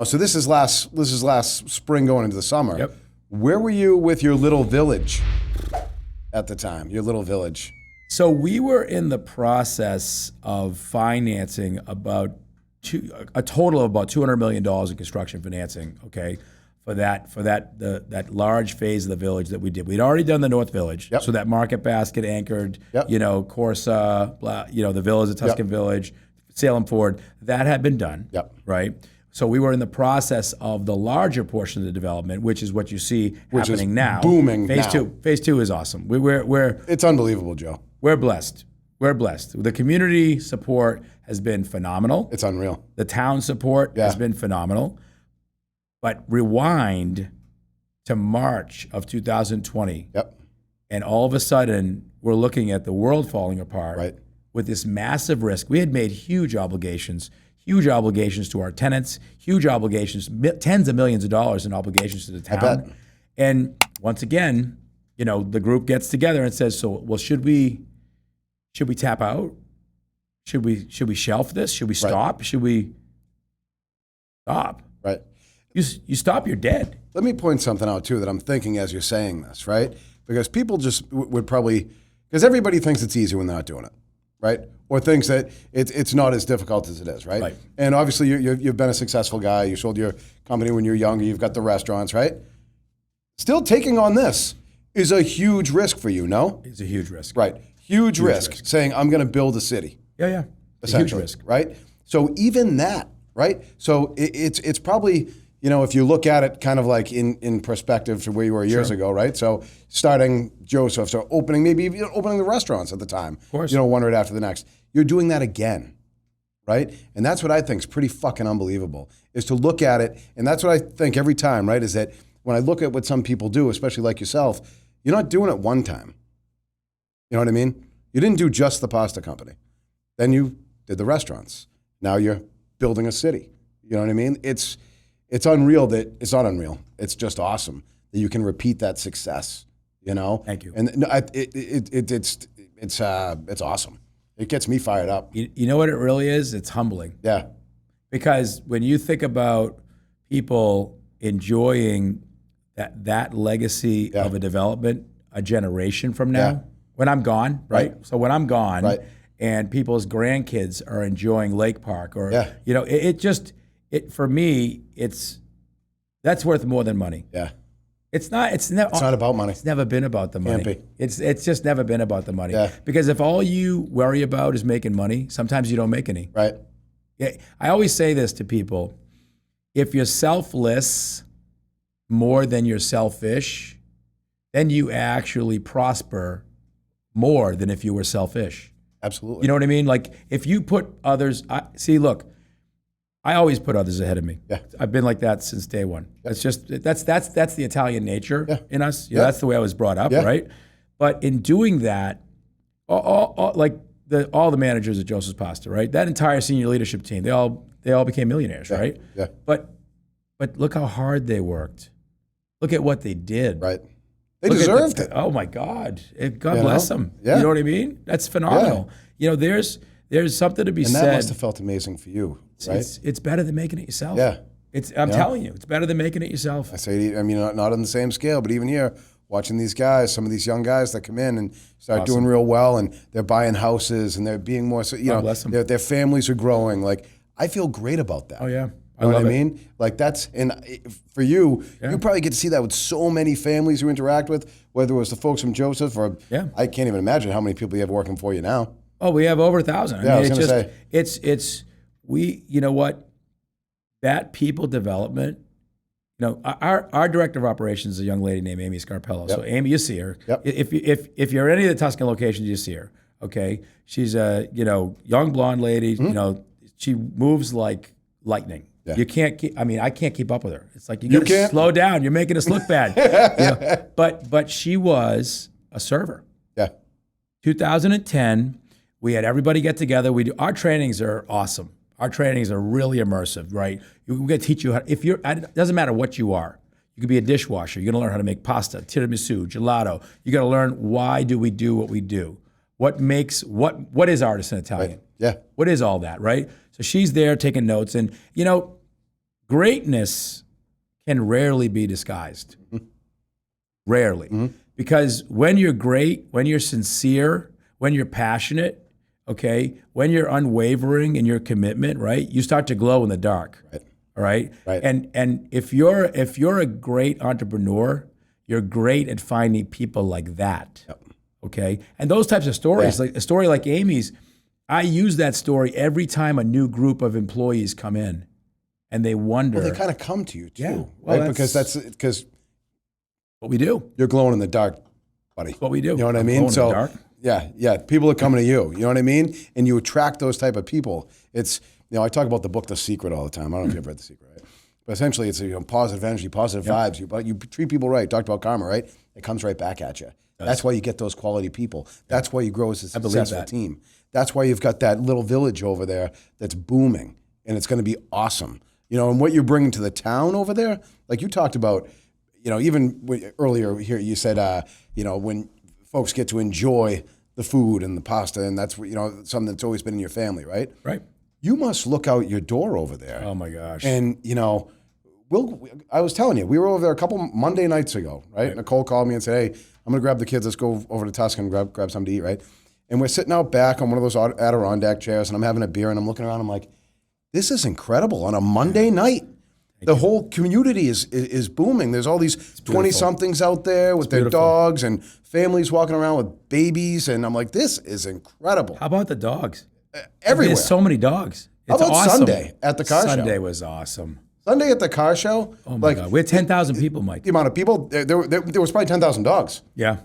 Oh, so this is last spring going into the summer. Yep. Where were you with your little village at the time? Your little village. So we were in the process of financing a total of about $200 million in construction financing, okay, for that large phase of the village that we did. We'd already done the North Village, Yep. so that Market Basket anchored, Yep. Corsa, the Villas at Tuscan Village, Salem Ford, that had been done, Yep. right? So we were in the process of the larger portion of the development, which is what you see happening now. Booming Phase now. Phase two is awesome. We're It's unbelievable, Joe. we're blessed. We're blessed. The community support has been phenomenal. It's unreal. The town support has been phenomenal. But rewind to March of 2020, Yep. and all of a sudden we're looking at the world falling apart Right. with this massive risk. We had made huge obligations to our tenants, huge obligations, tens of millions of dollars in obligations to the town. bet. And once again, the group gets together and says, "So, well, should we tap out? Should we shelf this? Should we stop? Should we stop? Right. You stop, you're dead." Let me point something out too that I'm thinking as you're saying this, right? Because people just would probably, because everybody thinks it's easy when they're not doing it, right? Or thinks that it's not as difficult as it is, right? Right. And obviously you've been a successful guy. You sold your company when you were younger. You've got the restaurants, right? Still taking on this is a huge risk for you, no? It's a huge risk. Right. Huge risk. Saying, I'm going to build a city. Yeah. It's a huge Essentially, risk. right? So even that, right? So it's probably, if you look at it kind of like in perspective to where you were years ago, right? So starting Joseph, so opening the restaurants at the time, of course, one right after the next. You're doing that again, right? And that's what I think is pretty fucking unbelievable, is to look at it, and that's what I think every time, right? Is that when I look at what some people do, especially like yourself, you're not doing it one time. You know what I mean? You didn't do just the pasta company. Then you did the restaurants. Now you're building a city. You know what I mean? It's unreal that it's not unreal. It's just awesome that you can repeat that success. Thank you. And it's awesome. It gets me fired up. You know what it really is? It's humbling. Yeah. Because when you think about people enjoying that legacy of a development a generation from now, when I'm gone, right? So when I'm gone, and people's grandkids are enjoying Lake Park, or for me, that's worth more than money. Yeah. It's not about money. It's never been about the money. Can't be. It's just never been about the money. Yeah. Because if all you worry about is making money, sometimes you don't make any. Right. Yeah. I always say this to people: if you're selfless more than you're selfish, then you actually prosper more than if you were selfish. Absolutely. You know what I mean? Like if you put others, look, I always put others ahead of me. Yeah. I've been like that since day one. It's just that's the Italian nature in us. That's the way I was brought up, right? But in doing that, all the managers at Joseph's Pasta, right? That entire senior leadership team, they all became millionaires, right? Yeah. But look how hard they worked. Look at what they did. Right. They deserved it. Oh my God! God bless them. Yeah. You know what I mean? That's phenomenal. There's something to be And said. that must have felt amazing for you, right? It's better than making it yourself. Yeah. I'm telling you, it's better than making it yourself. I say, not on the same scale, but even here, watching these guys, some of these young guys that come in and start doing real well, and they're buying houses and they're being more, bless them. their families are growing. Like, I feel great about that. Oh yeah. You know what I mean? Like and for you, you probably get to see that with so many families you interact with, whether it was the folks from Joseph or I can't even imagine how many people you have working for you now. Oh, we have over 1,000. I was going to say. You know what? That people development, our director of operations is a young lady named Amy Scarpello. So Amy, you see her. Yep. If you're at any of the Tuscan locations, you see her. Okay. She's a, young blonde lady, she moves like lightning. Yeah. You can't I can't keep up with her. It's like you gotta slow down. You're making us look bad. But she was a server. Yeah. 2010, we had everybody get together. Our trainings are awesome. Our trainings are really immersive, right? We're gonna teach you it doesn't matter what you are. You could be a dishwasher. You're gonna learn how to make pasta, tiramisu, gelato. You gotta learn why do we do what we do? What is artisan Italian? Right. Yeah. What is all that, right? So she's there taking notes, and greatness can rarely be disguised. Rarely. Because when you're great, when you're sincere, when you're passionate, okay, when you're unwavering in your commitment, right, you start to glow in the dark. Right. All right. Right. And if you're a great entrepreneur, you're great at finding people like that. Yep. Okay. And those types of stories, like a story like Amy's, I use that story every time a new group of employees come in and they wonder. Well, they kind of come to you too, Yeah. Well, right? Because what we do. you're glowing in the dark, buddy. What we do. You know what I I'm mean? glowing in So the dark. yeah, people are coming to you. You know what I mean? And you attract those type of people. It's, I talk about the book The Secret all the time. I don't know if you've read The Secret, right? But essentially, it's positive energy, positive vibes. You treat people right. Talked about karma, right? It comes right back at you. That's why you get those quality people. That's why you grow as a successful team. That's why you've got that little village over there that's booming, and it's going to be awesome. And what you're bringing to the town over there, like you talked about, even earlier here, you said, when folks get to enjoy the food and the pasta, and that's something that's always been in your family, right? Right. You must look out your door over there. Oh my gosh. And I was telling you, we were over there a couple Monday nights ago, right? Nicole called me and said, "Hey, I'm gonna grab the kids. Let's go over to Tuscan and grab something to eat," right? And we're sitting out back on one of those Adirondack chairs, and I'm having a beer, and I'm looking around. I'm like, "This is incredible on a Monday night." The whole community is booming. There's all these 20-somethings out there with their dogs and families walking around with babies, and I'm like, "This is incredible." How about the dogs? Everywhere. There's so many dogs. How It's about awesome. Sunday at the car show? Sunday was awesome. Sunday at the car show. Oh my God. We had 10,000 people, Mike. The amount of people, there was probably 10,000 dogs, Yeah.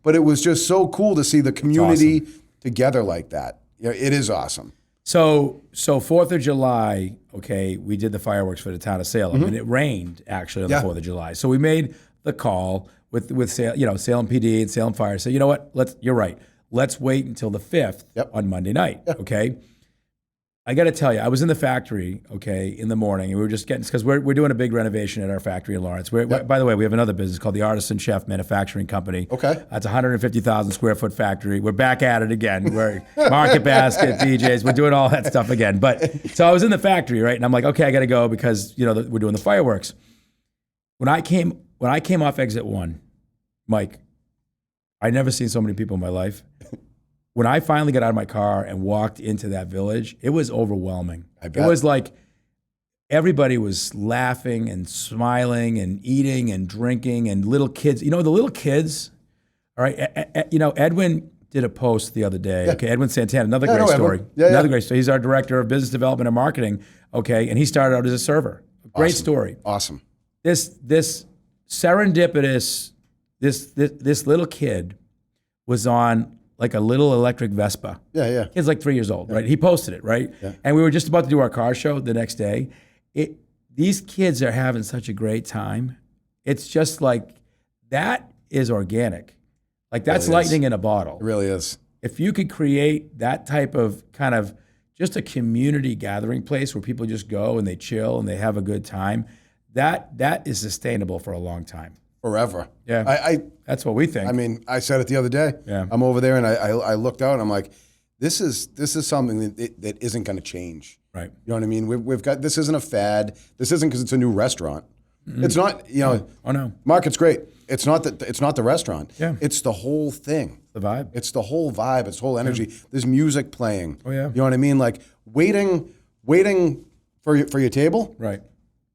but it was just so cool to see the community together like that. It is awesome. So 4th of July, okay, we did the fireworks for the town of Salem, and it rained actually on the 4th of July. So we made the call with Salem PD and Salem Fire. So you know what? You're right. Let's wait until the 5th on Monday night, okay? I got to tell you, I was in the factory, okay, in the morning, and we were just getting, because we're doing a big renovation at our factory in Lawrence. By the way, we have another business called the Artisan Chef Manufacturing Company. Okay. That's a 150,000 square foot factory. We're back at it again. We're Market Basket, BJ's, we're doing all that stuff again. But so I was in the factory, right, and I'm like, okay, I got to go because we're doing the fireworks. When I came off exit 1, Mike, I'd never seen so many people in my life. When I finally got out of my car and walked into that village, it was overwhelming. I bet. It was like everybody was laughing and smiling and eating and drinking, and little kids. The little kids, all right, Edwin did a post the other day. Okay, Edwin Santana, another great story. Another great story. He's our director of business development and marketing, okay, and he started out as a server. Great story. Awesome. This serendipitous, this little kid was on like a little electric Vespa. Yeah. Kid's like 3 years old, right? He posted it, right? Yeah. And we were just about to do our car show the next day. These kids are having such a great time. It's just like, that is organic. Like, that's It really lightning in a bottle. It really is. If you could create that type of kind of just a community gathering place where people just go and they chill and they have a good time, that is sustainable for a long time. Forever. Yeah. That's what we think. I mean, I said it the other day. Yeah. I'm over there and I looked out and I'm like, this is something that isn't going to change. Right. You know what I mean? We've got, this isn't a fad. This isn't because it's a new restaurant. Mm-hmm. It's not, Oh no. Market's great. It's not the restaurant. Yeah. It's the whole thing. The vibe. It's the whole vibe. It's the whole energy. There's music playing. Oh yeah. You know what I mean? Like waiting for your table. Right.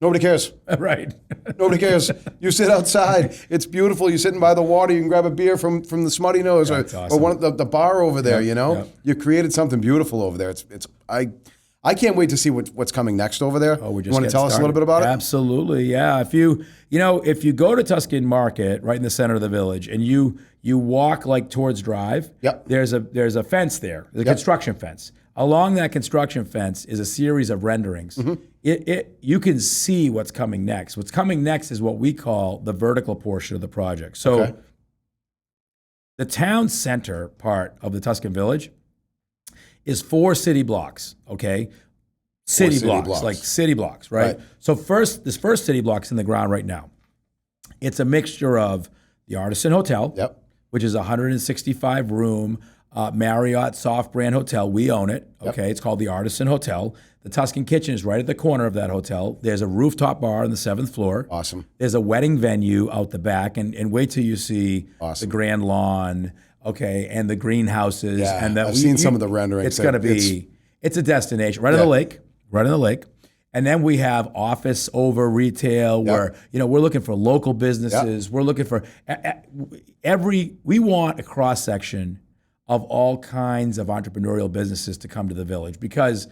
Nobody cares. Right. Nobody cares. You sit outside. It's beautiful. You're sitting by the water. You can grab a beer from the Smutty Nose or one of the bar over there. You created something beautiful over there. I can't wait to see what's coming next over there. Oh, you want to tell us a little bit about it? Absolutely, yeah. If you go to Tuscan Market, right in the center of the village, and you walk like towards Drive, there's a fence there, the construction fence. Along that construction fence is a series of renderings. Mm-hmm. You can see what's coming next. What's coming next is what we call the vertical portion of the project. So the town center part of the Tuscan Village is 4 city blocks, okay? City blocks, like city blocks, right? So this first city block's in the ground right now. It's a mixture of the Artisan Hotel, which is a 165 room, Marriott soft brand hotel. We own it. Okay, it's called the Artisan Hotel. The Tuscan Kitchen is right at the corner of that hotel. There's a rooftop bar on the 7th floor. Awesome. There's a wedding venue out the back, and wait till you see the grand lawn, okay, and the greenhouses. Yeah, and I've seen some of the renderings. It's going to be, it's a destination right on the lake, right on the lake. And then we have office over retail where, we're looking for local businesses. We're looking for we want a cross section of all kinds of entrepreneurial businesses to come to the village, because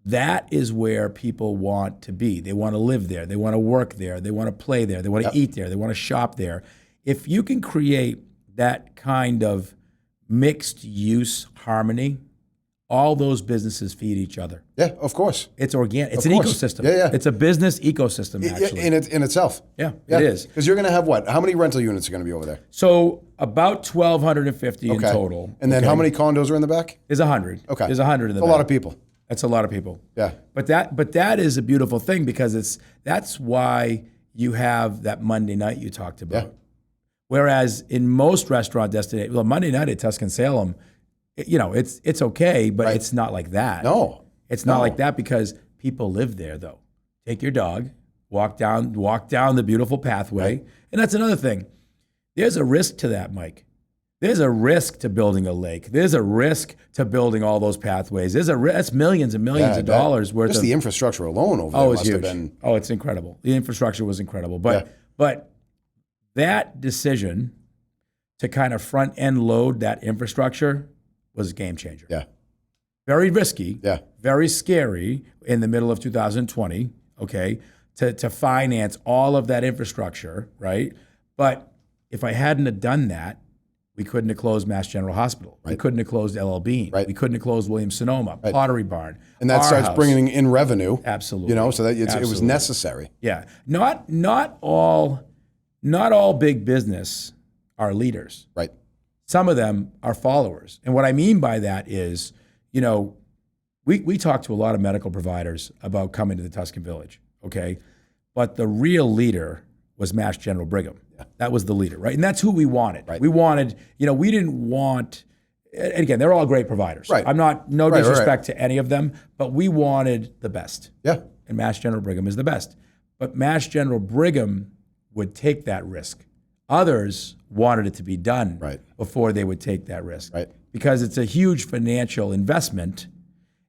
that is where people want to be. They want to live there. They want to work there. They want to play there. They want to eat there. They want to shop there. If you can create that kind of mixed use harmony, all those businesses feed each other. Yeah, of course. It's organic. It's an ecosystem. Yeah. It's a business ecosystem, actually. In itself. Yeah, it is. Because you're going to have what? How many rental units are going to be over there? So about 1,250 in total. And then how many condos are in the back? There's 100. Okay. There's 100 in the back. A lot of people. That's a lot of people. Yeah. But that is a beautiful thing, because that's why you have that Monday night you talked about. Yeah. Whereas in most restaurant destinations, Monday night at Tuscan Salem, it's okay, but it's not like that. No. It's not like that, because people live there, though. Take your dog, walk down the beautiful pathway. And that's another thing. There's a risk to that, Mike. There's a risk to building a lake. There's a risk to building all those pathways. That's millions and millions of dollars worth just of... the infrastructure alone over there must have been... Oh, it's incredible. The infrastructure was incredible. But that decision to kind of front-end load that infrastructure was a game changer. Yeah. Very risky. Yeah. Very scary in the middle of 2020, okay, to finance all of that infrastructure, right? But if I hadn't have done that, we couldn't have closed Mass General Hospital. Right. We couldn't have closed LL Bean. Right. We couldn't have closed Williams-Sonoma, Pottery Barn. And that starts bringing in revenue. Absolutely. So that it was necessary. Yeah. Not all big business are leaders. Right. Some of them are followers. And what I mean by that is, we talk to a lot of medical providers about coming to the Tuscan Village, okay? But the real leader was Mass General Brigham. Yeah. That was the leader, right? And that's who we wanted. Right. We wanted, we didn't want, and again, they're all great providers. Right. I'm not, no disrespect to any of them, but we wanted the best. Yeah. And Mass General Brigham is the best. But Mass General Brigham would take that risk. Others wanted it to be done before they would take that risk. Right. Because it's a huge financial investment.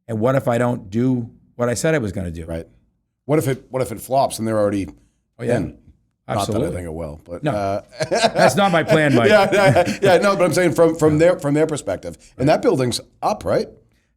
And what if I don't do what I said I was going to do? Right. What if it flops and they're already in? Absolutely. Not that I think it will, but no, that's not my plan, Mike. No, but I'm saying from their perspective, and that building's up, right?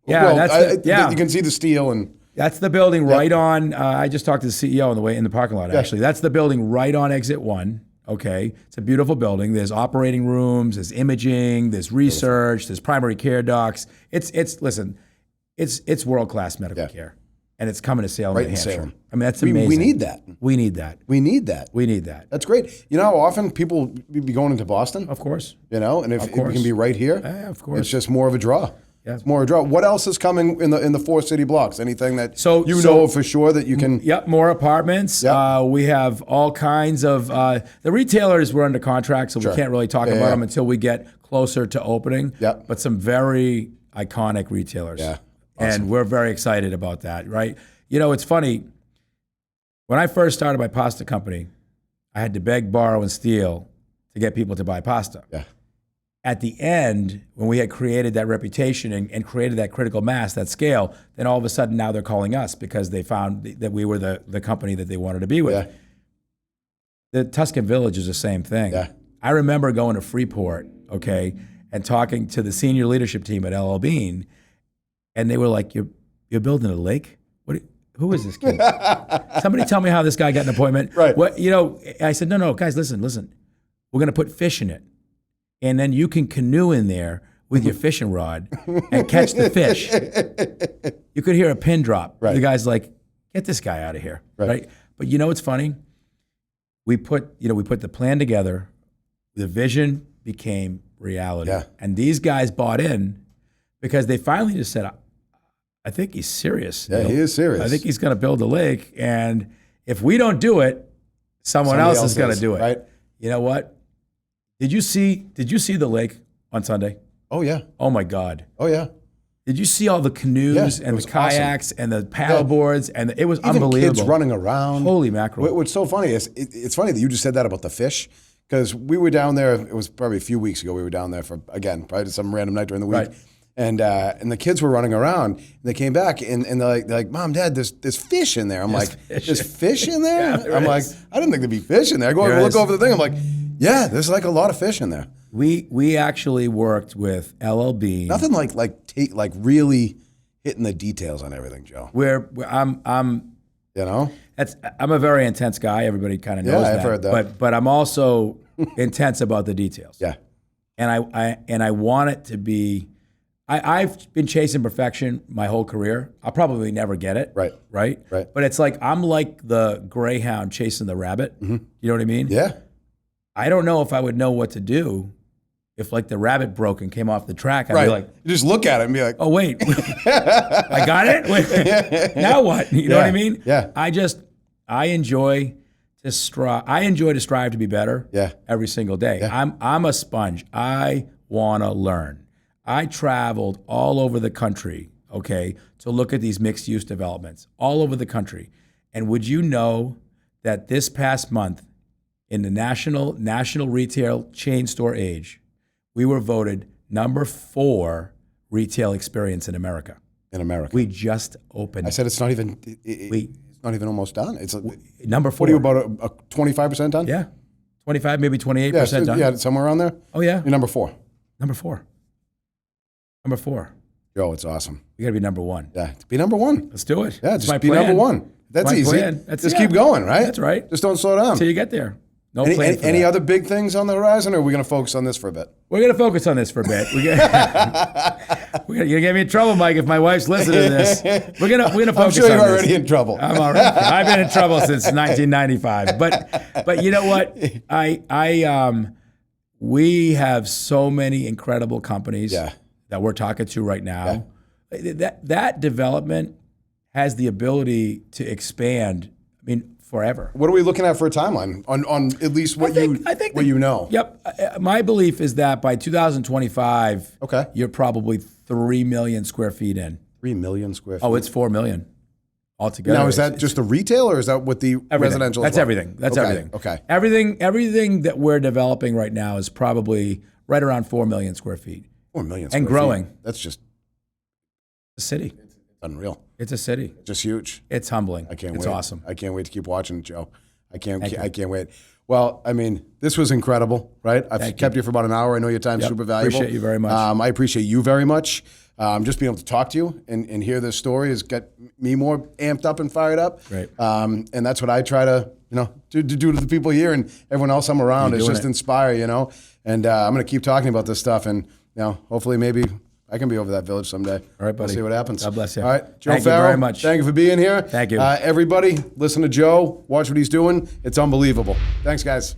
Yeah, you can see the steel and. That's the building right on. I just talked to the CEO on the way in the parking lot. Actually, that's the building right on exit 1. Okay, it's a beautiful building. There's operating rooms, there's imaging, there's research, there's primary care docs. It's world class medical care. And it's coming to Salem, New Hampshire. Salem. I mean, that's amazing. We need that. We need that. We need that. We need that. That's great. You know how often people be going into Boston? Of course. And if it can be right here, of course. It's just more of a draw. Yeah. It's more of a draw. What else is coming in the 4 city blocks? Anything that know for sure that you can? Yep, more apartments. Yep. We have all kinds of the retailers were under contract, so we can't really talk about them until we get closer to opening. Yep. But some very iconic retailers. Yeah. Awesome. And we're very excited about that, right? It's funny. When I first started my pasta company, I had to beg, borrow, and steal to get people to buy pasta. Yeah. At the end, when we had created that reputation and created that critical mass, that scale, then all of a sudden now they're calling us because they found that we were the company that they wanted to be with. Yeah. The Tuscan Village is the same thing. Yeah. I remember going to Freeport, okay, and talking to the senior leadership team at LL Bean, and they were like, "You're building a lake? Who is this kid? Somebody tell me how this guy got an appointment." Right. What I said, no, guys, listen. We're going to put fish in it. And then you can canoe in there with your fishing rod and catch the fish. You could hear a pin drop. Right. The guy's like, "Get this guy out of here." Right. But what's funny? We put the plan together. The vision became reality. Yeah. And these guys bought in because they finally just said, "I think he's serious." Yeah, he is serious. I think he's going to build a lake. And if we don't do it, someone else is going to do it. Right. You know what? Did you see the lake on Sunday? Oh yeah. Oh my God. Oh yeah. Did you see all the canoes Yeah, and it the was kayaks and the paddle boards? And it was Even unbelievable. kids running around. Holy mackerel. What's so funny is it's funny that you just said that about the fish, because we were down there. It was probably a few weeks ago. We were down there for, again, probably some random night during the week. Right. And the kids were running around. And they came back and they're like, Mom, Dad, there's fish in there. I'm like, there's fish in there? Yeah, I'm like, I didn't think there'd be fish in there. I go over and look over the thing. I'm like, yeah, there's like a lot of fish in there. We actually worked with LLB. Nothing like really hitting the details on everything, Joe. Where I'm You know? I'm a very intense guy. Everybody kind of knows that. I've heard that. But I'm also intense about the details. Yeah. And I want it to be. I've been chasing perfection my whole career. I'll probably never get it. Right. Right. But it's like I'm like the greyhound chasing the rabbit. You know what I mean? Yeah. I don't know if I would know what to do if like the rabbit broke and came off the track. I'd Right. be like, You just look at it and be like, oh wait, I got it. Wait, now what? You know what I mean? Yeah. I enjoy to strive. I enjoy to strive to be better. Yeah. Every single day. Yeah. I'm a sponge. I want to learn. I traveled all over the country, okay, to look at these mixed use developments all over the country. And would you know that this past month in the national retail chain store age, we were voted number 4 retail experience in America. in America. We just opened. I said it's not even. It's not even almost done. It's number 4. What are you, about a 25% done? Yeah, 25, maybe 28% done. Yeah, somewhere around there. Oh yeah, You're number 4. number 4. Number 4. Joe, it's awesome. We got to be number 1. Yeah, be number 1. Let's do it. Yeah, That's just my be plan. number 1. That's my easy. plan. Just keep going, right? That's right. Just don't slow down. Until you get there. No plan for Any that. other big things on the horizon, or are we going to focus on this for a bit? We're going to focus on this for a bit. You're going to get me in trouble, Mike, if my wife's listening to this. We're going to focus on I'm sure you're this. already in trouble. I'm all right. I've been in trouble since 1995. But you know what? We have so many incredible companies that we're talking to right now. That development has the ability to expand, I mean, forever. What are we looking at for a timeline on at least what you know? Yep. My belief is that by 2025, Okay. you're probably 3 million square feet in. 3 million square feet. Oh, it's 4 million altogether. Now, is that just the retail, or is that with the everything. residential? That's as well? everything. That's Okay, everything. Okay. Everything that we're developing right now is probably right around 4 million square feet. 4 million And square growing. feet. That's just It's a city. unreal. It's a city. Just huge. It's humbling. I can't wait. It's awesome. I can't wait to keep watching, Joe. I can't you. wait. Well, I mean, this was incredible, right? I've kept you for about an hour. I know your time's super valuable. Appreciate you very much. I appreciate you very much. Just being able to talk to you and hear this story has got me more amped up and fired up. Great. And that's what I try to, do to the people here and everyone else I'm around, is just inspire, And I'm going to keep talking about this stuff, and hopefully maybe I can be over that village someday. All right, buddy. We'll see what happens. God bless you. All right, Joe Thank you Faro, very much. thank you for being here. Thank you. Everybody, listen to Joe. Watch what he's doing. It's unbelievable. Thanks, guys.